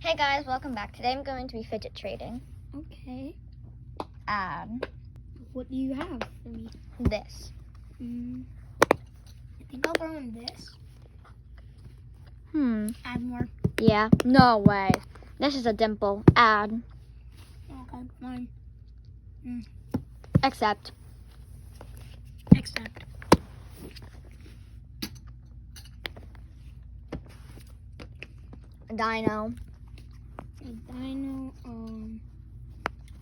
Hey guys, welcome back. Today I'm going to be fidget trading. Okay. What do you have for me? This. I think I'll go in this. Add more. Yeah. No way. This is a dimple. Add. Okay, fine. Accept. Accept. Dino. A dino.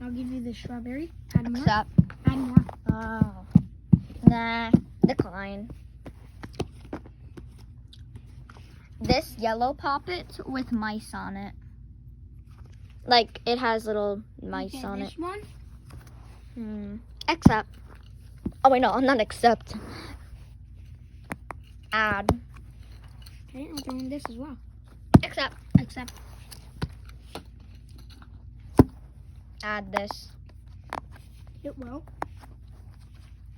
I'll give you the strawberry. Add more. Accept. Add more. Oh. Nah. Decline. This yellow poppet with mice on it. Like, it has little mice Okay, on this it. one? Accept. Oh, wait, no, not accept. Add. Okay, I'm throwing this as well. Accept. Accept. Add this. It will.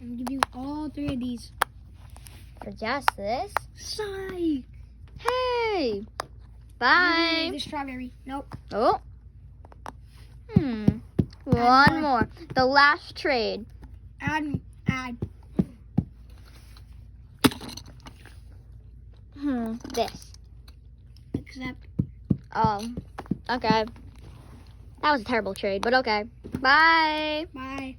I'm gonna give you all 3 of these. For just this? Psych! Hey! Bye! The strawberry. Nope. Oh. One more. The last trade. Add. This. Accept. Oh. Okay. That was a terrible trade, but okay. Bye! Bye.